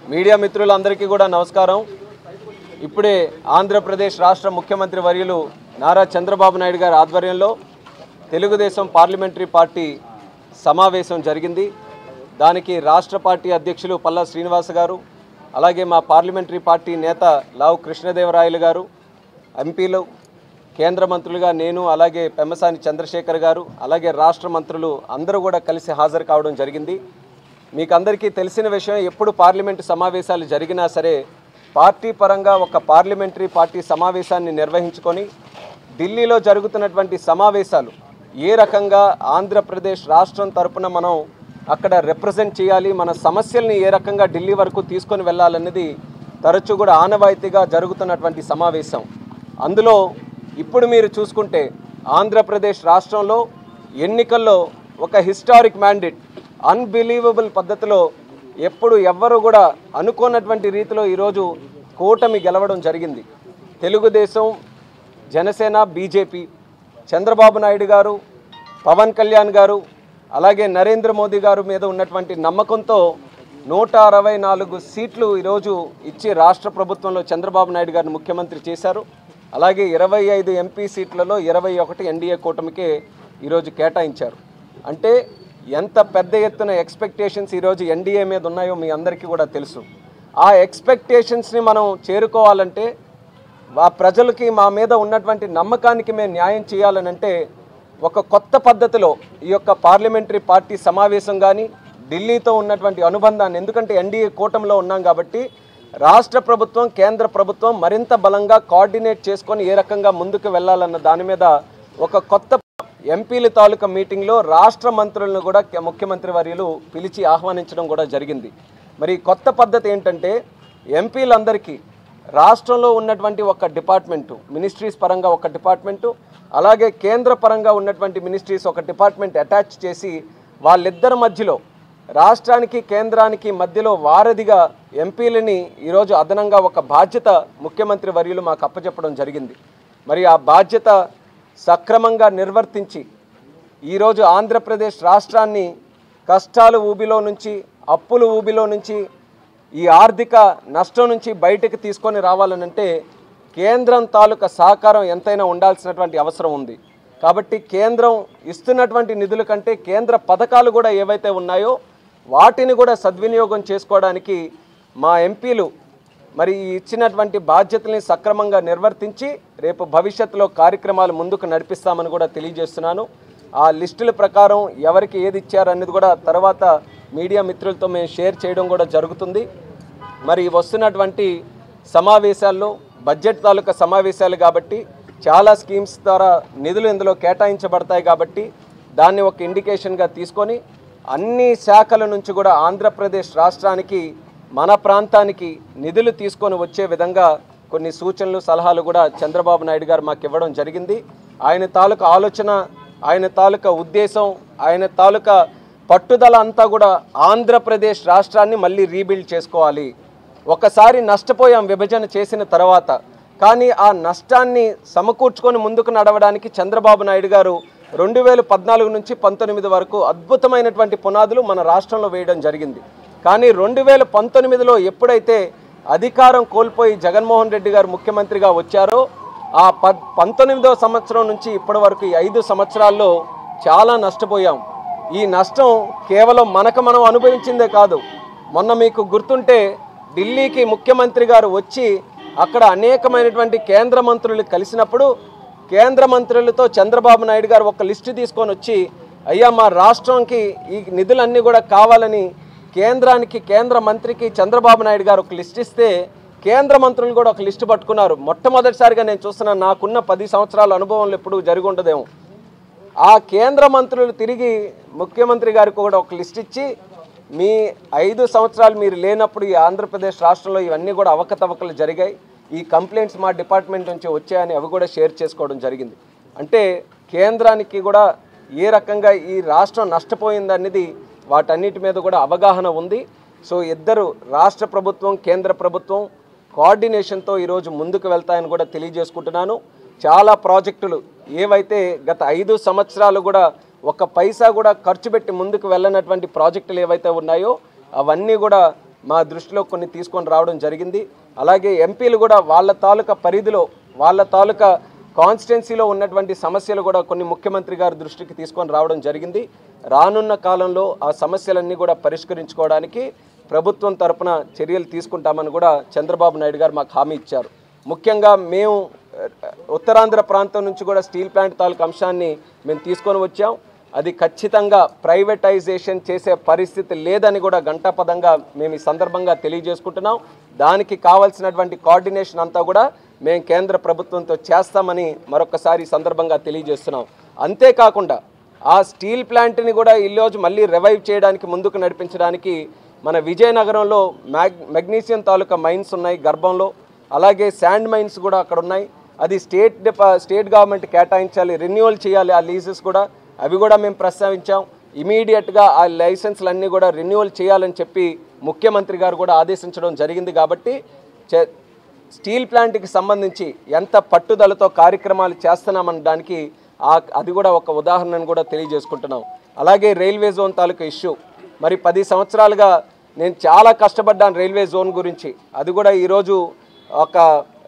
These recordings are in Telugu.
మీడియా మిత్రులందరికీ కూడా నమస్కారం. ఇప్పుడే ఆంధ్రప్రదేశ్ రాష్ట్ర ముఖ్యమంత్రి వర్యులు నారా చంద్రబాబు నాయుడు గారి ఆధ్వర్యంలో తెలుగుదేశం పార్లమెంటరీ పార్టీ సమావేశం జరిగింది. దానికి రాష్ట్ర పార్టీ అధ్యక్షులు పల్లా శ్రీనివాస్ గారు, అలాగే మా పార్లమెంటరీ పార్టీ నేత లావు కృష్ణదేవరాయలు గారు, ఎంపీలు, కేంద్ర మంత్రులుగా నేను, అలాగే పెమ్మసాని చంద్రశేఖర్ గారు, అలాగే రాష్ట్ర మంత్రులు అందరూ కూడా కలిసి హాజరు కావడం జరిగింది. మీకు అందరికీ తెలిసిన విషయం, ఎప్పుడు పార్లమెంటు సమావేశాలు జరిగినా సరే పార్టీ పరంగా ఒక పార్లమెంటరీ పార్టీ సమావేశాన్ని నిర్వహించుకొని ఢిల్లీలో జరుగుతున్నటువంటి సమావేశాలు ఏ రకంగా ఆంధ్రప్రదేశ్ రాష్ట్రం తరపున మనం అక్కడ రిప్రజెంట్ చేయాలి, మన సమస్యల్ని ఏ రకంగా ఢిల్లీ వరకు తీసుకొని వెళ్ళాలన్నది తరచూ కూడా ఆనవాయితీగా జరుగుతున్నటువంటి సమావేశం. అందులో ఇప్పుడు మీరు చూసుకుంటే ఆంధ్రప్రదేశ్ రాష్ట్రంలో ఎన్నికల్లో ఒక హిస్టారిక్ మ్యాండేట్, అన్బిలీవబుల్ పద్ధతిలో ఎప్పుడు ఎవ్వరూ కూడా అనుకోనటువంటి రీతిలో ఈరోజు కూటమి గెలవడం జరిగింది. తెలుగుదేశం, జనసేన, బీజేపీ, చంద్రబాబు నాయుడు గారు, పవన్ కళ్యాణ్ గారు, అలాగే నరేంద్ర మోదీ గారు మీద ఉన్నటువంటి నమ్మకంతో 164 సీట్లు ఈరోజు ఇచ్చి రాష్ట్ర ప్రభుత్వంలో చంద్రబాబు నాయుడు గారిని ముఖ్యమంత్రి చేశారు. అలాగే 25 ఎంపీ సీట్లలో 21 ఎన్డీఏ కూటమికే ఈరోజు కేటాయించారు. అంటే ఎంత పెద్ద ఎత్తున ఎక్స్పెక్టేషన్స్ ఈరోజు ఎన్డీఏ మీద ఉన్నాయో మీ అందరికీ కూడా తెలుసు. ఆ ఎక్స్పెక్టేషన్స్ని మనం చేరుకోవాలంటే, ఆ ప్రజలకి మా మీద ఉన్నటువంటి నమ్మకానికి మేము న్యాయం చేయాలనంటే ఒక కొత్త పద్ధతిలో ఈ యొక్క పార్లమెంటరీ పార్టీ సమావేశం కానీ ఢిల్లీతో ఉన్నటువంటి అనుబంధాన్ని, ఎందుకంటే ఎన్డీఏ కూటమిలో ఉన్నాం కాబట్టి రాష్ట్ర ప్రభుత్వం, కేంద్ర ప్రభుత్వం మరింత బలంగా కోఆర్డినేట్ చేసుకొని ఏ రకంగా ముందుకు వెళ్ళాలన్న దాని మీద ఒక కొత్త ఎంపీల తాలూకా మీటింగ్లో రాష్ట్ర మంత్రులను కూడా ముఖ్యమంత్రి వర్యులు పిలిచి ఆహ్వానించడం కూడా జరిగింది. మరి కొత్త పద్ధతి ఏంటంటే, ఎంపీలందరికీ రాష్ట్రంలో ఉన్నటువంటి ఒక డిపార్ట్మెంటు, మినిస్ట్రీస్ పరంగా ఒక డిపార్ట్మెంటు, అలాగే కేంద్ర పరంగా ఉన్నటువంటి మినిస్ట్రీస్ ఒక డిపార్ట్మెంట్ అటాచ్ చేసి వాళ్ళిద్దరి మధ్యలో, రాష్ట్రానికి కేంద్రానికి మధ్యలో వారధిగా ఎంపీలని ఈరోజు అదనంగా ఒక బాధ్యత ముఖ్యమంత్రి వర్యులు మాకు అప్పచెప్పడం జరిగింది. మరి ఆ బాధ్యత సక్రమంగా నిర్వర్తించి ఈరోజు ఆంధ్రప్రదేశ్ రాష్ట్రాన్ని కష్టాలు ఊబిలో నుంచి, అప్పులు ఊబిలో నుంచి, ఈ ఆర్థిక నష్టం నుంచి బయటకు తీసుకొని రావాలనంటే కేంద్రం తాలూకా సహకారం ఎంతైనా ఉండాల్సినటువంటి అవసరం ఉంది. కాబట్టి కేంద్రం ఇస్తున్నటువంటి నిధుల కంటే కేంద్ర పథకాలు కూడా ఏవైతే ఉన్నాయో వాటిని కూడా సద్వినియోగం చేసుకోవడానికి మా ఎంపీలు మరి ఇచ్చినటువంటి బాధ్యతల్ని సక్రమంగా నిర్వర్తించి రేపు భవిష్యత్తులో కార్యక్రమాలు ముందుకు నడిపిస్తామని కూడా తెలియజేస్తున్నాను. ఆ లిస్టుల ప్రకారం ఎవరికి ఏది ఇచ్చారనేది కూడా తర్వాత మీడియా మిత్రులతో మేము షేర్ చేయడం కూడా జరుగుతుంది. మరి వస్తున్నటువంటి సమావేశాల్లో బడ్జెట్ తాలూకా సమావేశాలు కాబట్టి చాలా స్కీమ్స్ ద్వారా నిధులు ఇందులో కేటాయించబడతాయి కాబట్టి దాన్ని ఒక ఇండికేషన్గా తీసుకొని అన్ని శాఖల నుంచి కూడా ఆంధ్రప్రదేశ్ రాష్ట్రానికి, మన ప్రాంతానికి నిధులు తీసుకొని వచ్చే విధంగా కొన్ని సూచనలు, సలహాలు కూడా చంద్రబాబు నాయుడు గారు మాకు ఇవ్వడం జరిగింది. ఆయన తాలూకా ఆలోచన, ఆయన తాలూకా ఉద్దేశం, ఆయన తాలూకా పట్టుదల అంతా కూడా ఆంధ్రప్రదేశ్ రాష్ట్రాన్ని మళ్ళీ రీబిల్డ్ చేసుకోవాలి. ఒకసారి నష్టపోయాం విభజన చేసిన తర్వాత, కానీ ఆ నష్టాన్ని సమకూర్చుకొని ముందుకు నడవడానికి చంద్రబాబు నాయుడు గారు 2014 నుంచి 19 వరకు అద్భుతమైనటువంటి పునాదులు మన రాష్ట్రంలో వేయడం జరిగింది. కానీ 2019లో ఎప్పుడైతే అధికారం కోల్పోయి జగన్మోహన్ రెడ్డి గారు ముఖ్యమంత్రిగా వచ్చారో ఆ 19వ సంవత్సరం నుంచి ఇప్పటి వరకు 5 సంవత్సరాల్లో చాలా నష్టపోయాం. ఈ నష్టం కేవలం మనం అనుభవించిందే కాదు. మొన్న మీకు గుర్తుంటే ఢిల్లీకి ముఖ్యమంత్రి గారు వచ్చి అక్కడ అనేకమైనటువంటి కేంద్ర మంత్రులు కలిసినప్పుడు కేంద్ర మంత్రులతో చంద్రబాబు నాయుడు గారు ఒక లిస్టు తీసుకొని వచ్చి, అయ్యా మా రాష్ట్రంకి ఈ నిధులన్నీ కూడా కావాలని కేంద్రానికి, కేంద్ర మంత్రికి చంద్రబాబు నాయుడు గారు ఒక లిస్ట్ ఇస్తే కేంద్ర మంత్రులు కూడా ఒక లిస్టు పట్టుకున్నారు. మొట్టమొదటిసారిగా నేను చూస్తున్నాను, నాకున్న 10 సంవత్సరాల అనుభవంలో ఎప్పుడు జరిగి ఉండదేమో. ఆ కేంద్ర మంత్రులు తిరిగి ముఖ్యమంత్రి గారికి కూడా ఒక లిస్ట్ ఇచ్చి, మీ 5 సంవత్సరాలు మీరు లేనప్పుడు ఈ ఆంధ్రప్రదేశ్ రాష్ట్రంలో ఇవన్నీ కూడా అవకతవకలు జరిగాయి, ఈ కంప్లైంట్స్ మా డిపార్ట్మెంట్ నుంచి వచ్చాయని అవి కూడా షేర్ చేసుకోవడం జరిగింది. అంటే కేంద్రానికి కూడా ఏ రకంగా ఈ రాష్ట్రం నష్టపోయిందనేది వాటన్నిటి మీద కూడా అవగాహన ఉంది. సో ఇద్దరు రాష్ట్ర ప్రభుత్వం, కేంద్ర ప్రభుత్వం కోఆర్డినేషన్తో ఈరోజు ముందుకు వెళ్తాయని కూడా తెలియజేసుకుంటున్నాను. చాలా ప్రాజెక్టులు ఏవైతే గత 5 సంవత్సరాలు కూడా ఒక పైసా కూడా ఖర్చు పెట్టి ముందుకు వెళ్ళనటువంటి ప్రాజెక్టులు ఏవైతే ఉన్నాయో అవన్నీ కూడా మా దృష్టిలో కొన్ని తీసుకొని రావడం జరిగింది. అలాగే ఎంపీలు కూడా వాళ్ళ తాలూకా పరిధిలో వాళ్ళ తాలూకా కాన్స్టిట్యున్సీలో ఉన్నటువంటి సమస్యలు కూడా కొన్ని ముఖ్యమంత్రి గారి దృష్టికి తీసుకొని రావడం జరిగింది. రానున్న కాలంలో ఆ సమస్యలన్నీ కూడా పరిష్కరించుకోవడానికి ప్రభుత్వం తరపున చర్యలు తీసుకుంటామని కూడా చంద్రబాబు నాయుడు గారు మాకు హామీ ఇచ్చారు. ముఖ్యంగా మేము ఉత్తరాంధ్ర ప్రాంతం నుంచి కూడా స్టీల్ ప్లాంట్ తాలూకు అంశాన్ని మేము తీసుకొని వచ్చాం. అది ఖచ్చితంగా ప్రైవేటైజేషన్ చేసే పరిస్థితి లేదని కూడా ఘంటాపదంగా మేము ఈ సందర్భంగా తెలియజేసుకుంటున్నాం. దానికి కావాల్సినటువంటి కోఆర్డినేషన్ అంతా కూడా మేము కేంద్ర ప్రభుత్వంతో చేస్తామని మరొకసారి ఈ సందర్భంగా తెలియజేస్తున్నాం. అంతేకాకుండా ఆ స్టీల్ ప్లాంట్ని కూడా ఈరోజు మళ్ళీ రివైవ్ చేయడానికి ముందుకు నడిపించడానికి మన విజయనగరంలో మెగ్నీషియం తాలూకా మైన్స్ ఉన్నాయి గర్భంలో, అలాగే శాండ్ మైన్స్ కూడా అక్కడ ఉన్నాయి. అది స్టేట్ గవర్నమెంట్ కేటాయించాలి, రెన్యువల్ చేయాలి ఆ లీజెస్ కూడా, అవి కూడా మేము ప్రస్తావించాం. ఇమీడియట్గా ఆ లైసెన్స్లన్నీ కూడా రెన్యువల్ చేయాలని చెప్పి ముఖ్యమంత్రి గారు కూడా ఆదేశించడం జరిగింది. కాబట్టి స్టీల్ ప్లాంట్కి సంబంధించి ఎంత పట్టుదలతో కార్యక్రమాలు చేస్తున్నామన్న దానికి అది కూడా ఒక ఉదాహరణను కూడా తెలియజేసుకుంటున్నాం. అలాగే రైల్వే జోన్ తాలూకా ఇష్యూ, మరి 10 సంవత్సరాలుగా నేను చాలా కష్టపడ్డాను రైల్వే జోన్ గురించి. అది కూడా ఈరోజు ఒక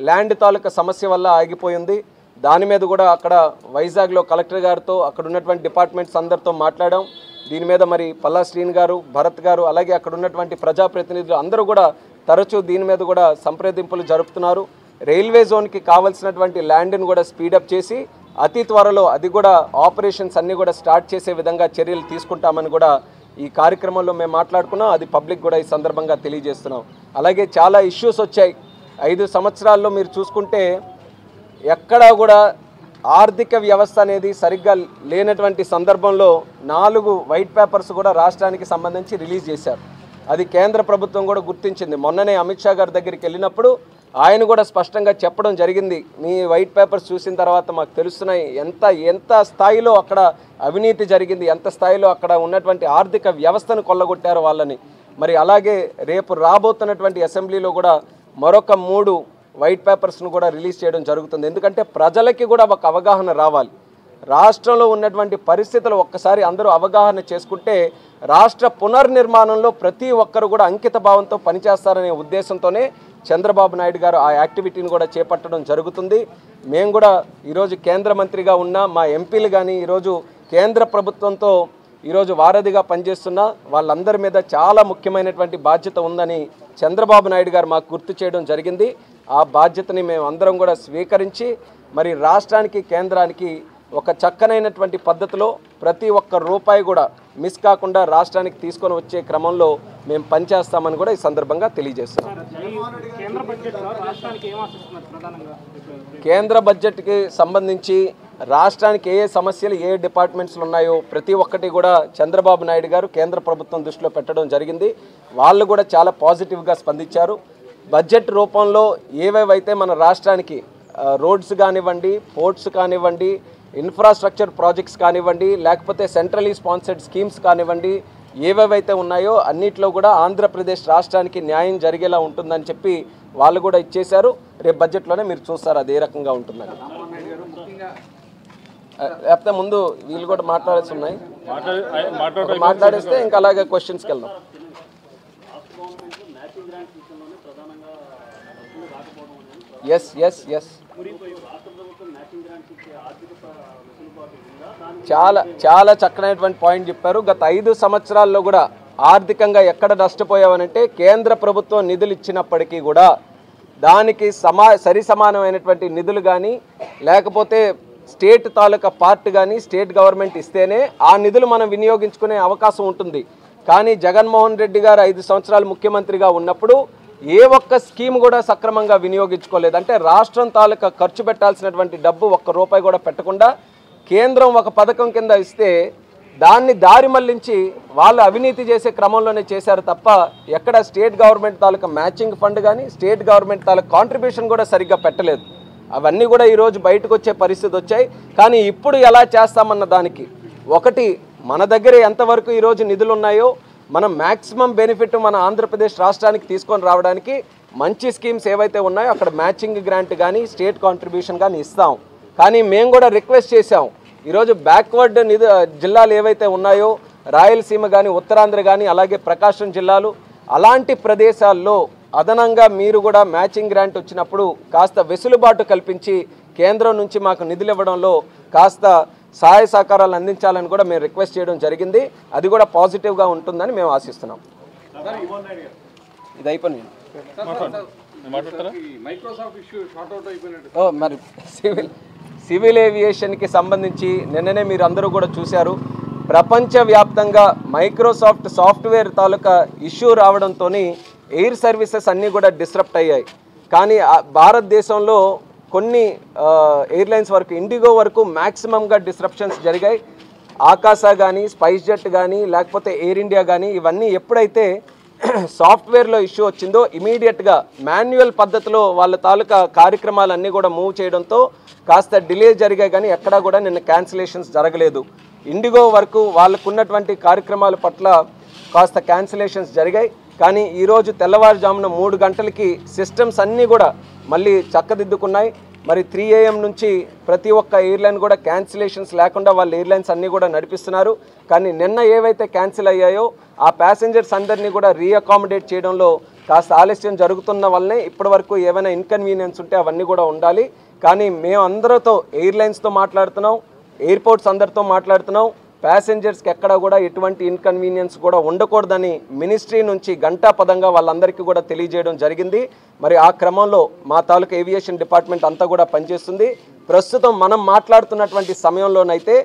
ల్యాండ్ తాలూకా సమస్య వల్ల ఆగిపోయింది. దాని మీద కూడా అక్కడ వైజాగ్లో కలెక్టర్ గారితో అక్కడ ఉన్నటువంటి డిపార్ట్మెంట్స్ అందరితో మాట్లాడాం. దీని మీద మరి పల్లా శ్రీని గారు, భరత్ గారు, అలాగే అక్కడ ఉన్నటువంటి ప్రజాప్రతినిధులు అందరూ కూడా తరచూ దీని మీద కూడా సంప్రదింపులు జరుపుతున్నారు. రైల్వే జోన్కి కావాల్సినటువంటి ల్యాండ్ని కూడా స్పీడప్ చేసి అతి త్వరలో అది కూడా ఆపరేషన్స్ అన్నీ కూడా స్టార్ట్ చేసే విధంగా చర్యలు తీసుకుంటామని కూడా ఈ కార్యక్రమంలో మేము మాట్లాడుకున్నాం. అది పబ్లిక్ కూడా ఈ సందర్భంగా తెలియజేస్తున్నాం. అలాగే చాలా ఇష్యూస్ వచ్చాయి 5 సంవత్సరాల్లో. మీరు చూసుకుంటే ఎక్కడా కూడా ఆర్థిక వ్యవస్థ అనేది సరిగ్గా లేనటువంటి సందర్భంలో 4 వైట్ పేపర్స్ కూడా రాష్ట్రానికి సంబంధించి రిలీజ్ చేశారు. అది కేంద్ర ప్రభుత్వం కూడా గుర్తించింది. మొన్ననే అమిత్ షా గారి దగ్గరికి వెళ్ళినప్పుడు ఆయన కూడా స్పష్టంగా చెప్పడం జరిగింది, మీ వైట్ పేపర్స్ చూసిన తర్వాత మాకు తెలుస్తున్నాయి ఎంత స్థాయిలో అక్కడ అవినీతి జరిగింది, ఎంత స్థాయిలో అక్కడ ఉన్నటువంటి ఆర్థిక వ్యవస్థను కొల్లగొట్టారు వాళ్ళని. మరి అలాగే రేపు రాబోతున్నటువంటి అసెంబ్లీలో కూడా మరొక 3 వైట్ పేపర్స్ను కూడా రిలీజ్ చేయడం జరుగుతుంది. ఎందుకంటే ప్రజలకి కూడా ఒక అవగాహన రావాలి. రాష్ట్రంలో ఉన్నటువంటి పరిస్థితులు ఒక్కసారి అందరూ అవగాహన చేసుకుంటే రాష్ట్ర పునర్నిర్మాణంలో ప్రతి ఒక్కరు కూడా అంకిత భావంతో పనిచేస్తారనే ఉద్దేశంతోనే చంద్రబాబు నాయుడు గారు ఆ యాక్టివిటీని కూడా చేపట్టడం జరుగుతుంది. మేము కూడా ఈరోజు కేంద్ర మంత్రిగా ఉన్న మా ఎంపీలు కానీ ఈరోజు కేంద్ర ప్రభుత్వంతో ఈరోజు వారధిగా పనిచేస్తున్న వాళ్ళందరి మీద చాలా ముఖ్యమైనటువంటి బాధ్యత ఉందని చంద్రబాబు నాయుడు గారు మాకు గుర్తు చేయడం జరిగింది. ఆ బాధ్యతని మేము అందరం కూడా స్వీకరించి మరి రాష్ట్రానికి కేంద్రానికి ఒక చక్కనైనటువంటి పద్ధతిలో ప్రతి ఒక్క రూపాయి కూడా మిస్ కాకుండా రాష్ట్రానికి తీసుకొని వచ్చే క్రమంలో మేము పనిచేస్తామని కూడా ఈ సందర్భంగా తెలియజేస్తున్నాం. కేంద్ర బడ్జెట్కి సంబంధించి రాష్ట్రానికి ఏ సమస్యలు ఏ డిపార్ట్మెంట్స్లు ఉన్నాయో ప్రతి ఒక్కటి కూడా చంద్రబాబు నాయుడు గారు కేంద్ర ప్రభుత్వం దృష్టిలో పెట్టడం జరిగింది. వాళ్ళు కూడా చాలా పాజిటివ్గా స్పందించారు. బడ్జెట్ రూపంలో ఏవేవైతే మన రాష్ట్రానికి రోడ్స్ కానివ్వండి, పోర్ట్స్ కానివ్వండి, ఇన్ఫ్రాస్ట్రక్చర్ ప్రాజెక్ట్స్ కానివ్వండి, లేకపోతే సెంట్రలీ స్పాన్సర్డ్ స్కీమ్స్ కానివ్వండి, ఏవేవైతే ఉన్నాయో అన్నిట్లో కూడా ఆంధ్రప్రదేశ్ రాష్ట్రానికి న్యాయం జరిగేలా ఉంటుందని చెప్పి వాళ్ళు కూడా ఇచ్చేశారు. రేపు బడ్జెట్లోనే మీరు చూస్తారు అది ఏ రకంగా ఉంటుందని. లేకపోతే ముందు వీళ్ళు కూడా మాట్లాడాల్సి ఉన్నాయి, మాట్లాడిస్తే ఇంకా అలాగే క్వశ్చన్స్కి వెళ్దాం. ఎస్ చాలా చక్కనైనటువంటి పాయింట్ చెప్పారు. గత 5 సంవత్సరాల్లో కూడా ఆర్థికంగా ఎక్కడ నష్టపోయామనంటే కేంద్ర ప్రభుత్వం నిధులు ఇచ్చినప్పటికీ కూడా దానికి సరి సమానమైనటువంటి నిధులు కానీ లేకపోతే స్టేట్ తాలూకా పార్ట్ కానీ స్టేట్ గవర్నమెంట్ ఇస్తేనే ఆ నిధులు మనం వినియోగించుకునే అవకాశం ఉంటుంది. కానీ జగన్మోహన్ రెడ్డి గారు 5 సంవత్సరాలు ముఖ్యమంత్రిగా ఉన్నప్పుడు ఏ ఒక్క స్కీమ్ కూడా సక్రమంగా వినియోగించుకోలేదు. అంటే రాష్ట్రం తాలూకా ఖర్చు పెట్టాల్సినటువంటి డబ్బు 1 రూపాయి కూడా పెట్టకుండా కేంద్రం ఒక పథకం కింద ఇస్తే దాన్ని దారి మళ్లించి వాళ్ళు అవినీతి చేసే క్రమంలోనే చేశారు తప్ప ఎక్కడ స్టేట్ గవర్నమెంట్ తాలూకా మ్యాచింగ్ ఫండ్ కానీ స్టేట్ గవర్నమెంట్ తాలూకా కాంట్రిబ్యూషన్ కూడా సరిగ్గా పెట్టలేదు. అవన్నీ కూడా ఈరోజు బయటకు వచ్చే పరిస్థితి వచ్చాయి. కానీ ఇప్పుడు ఎలా చేస్తామన్న దానికి ఒకటి మన దగ్గర ఎంతవరకు ఈరోజు నిధులు ఉన్నాయో మనం మ్యాక్సిమం బెనిఫిట్ మన ఆంధ్రప్రదేశ్ రాష్ట్రానికి తీసుకొని రావడానికి మంచి స్కీమ్స్ ఏవైతే ఉన్నాయో అక్కడ మ్యాచింగ్ గ్రాంట్ కానీ స్టేట్ కాంట్రిబ్యూషన్ కానీ ఇస్తాం. కానీ మేము కూడా రిక్వెస్ట్ చేసాం, ఈరోజు బ్యాక్వర్డ్ జిల్లాలు ఏవైతే ఉన్నాయో రాయలసీమ కానీ ఉత్తరాంధ్ర కానీ అలాగే ప్రకాశం జిల్లాలు అలాంటి ప్రదేశాల్లో అదనంగా మీరు కూడా మ్యాచింగ్ గ్రాంట్ వచ్చినప్పుడు కాస్త వెసులుబాటు కల్పించి కేంద్రం నుంచి మాకు నిధులు ఇవ్వడంలో కాస్త సహాయ సహకారాలు అందించాలని కూడా మేము రిక్వెస్ట్ చేయడం జరిగింది. అది కూడా పాజిటివ్గా ఉంటుందని మేము ఆశిస్తున్నాం. ఇది అయిపోయింది. మరి సివిల్ ఏవియేషన్కి సంబంధించి నిన్ననే మీరు అందరూ కూడా చూశారు. ప్రపంచవ్యాప్తంగా మైక్రోసాఫ్ట్ సాఫ్ట్వేర్ తాలూకా ఇష్యూ రావడంతో ఎయిర్ సర్వీసెస్ అన్నీ కూడా డిస్రప్ట్ అయ్యాయి. కానీ భారతదేశంలో కొన్ని ఎయిర్లైన్స్ వరకు ఇండిగో వరకు మ్యాక్సిమంగా డిస్రప్షన్స్ జరిగాయి. ఆకాశ కానీ స్పైస్ జెట్ కానీ లేకపోతే ఎయిర్ ఇండియా కానీ ఇవన్నీ ఎప్పుడైతే సాఫ్ట్వేర్లో ఇష్యూ వచ్చిందో ఇమీడియట్గా మాన్యువల్ పద్ధతిలో వాళ్ళ తాలూకా కార్యక్రమాలన్నీ కూడా మూవ్ చేయడంతో కాస్త డిలే జరిగాయి. కానీ ఎక్కడా కూడా నిన్న క్యాన్సిలేషన్స్ జరగలేదు. ఇండిగో వరకు వాళ్ళకున్నటువంటి కార్యక్రమాల పట్ల కాస్త క్యాన్సిలేషన్స్ జరిగాయి. కానీ ఈరోజు తెల్లవారుజామున 3 గంటలకి సిస్టమ్స్ అన్నీ కూడా మళ్ళీ చక్కదిద్దుకున్నాయి. మరి 3 AM నుంచి ప్రతి ఒక్క ఎయిర్లైన్ కూడా క్యాన్సిలేషన్స్ లేకుండా వాళ్ళ ఎయిర్లైన్స్ అన్నీ కూడా నడిపిస్తున్నారు. కానీ నిన్న ఏవైతే క్యాన్సిల్ అయ్యాయో ఆ ప్యాసింజర్స్ అందరినీ కూడా రీఅకామిడేట్ చేయడంలో కాస్త ఆలస్యం జరుగుతున్న వల్లనే ఇప్పటి వరకు ఏమైనా ఇన్కన్వీనియన్స్ ఉంటే అవన్నీ కూడా ఉండాలి. కానీ మేము అందరితో ఎయిర్లైన్స్తో మాట్లాడుతున్నాం, ఎయిర్పోర్ట్స్ అందరితో మాట్లాడుతున్నాం. ప్యాసింజర్స్కి ఎక్కడ కూడా ఎటువంటి ఇన్కన్వీనియన్స్ కూడా ఉండకూడదని మినిస్ట్రీ నుంచి గంటాపదంగా వాళ్ళందరికీ కూడా తెలియజేయడం జరిగింది. మరి ఆ క్రమంలో మా తాలూకా ఏవియేషన్ డిపార్ట్మెంట్ అంతా కూడా పనిచేస్తుంది. ప్రస్తుతం మనం మాట్లాడుతున్నటువంటి సమయంలోనైతే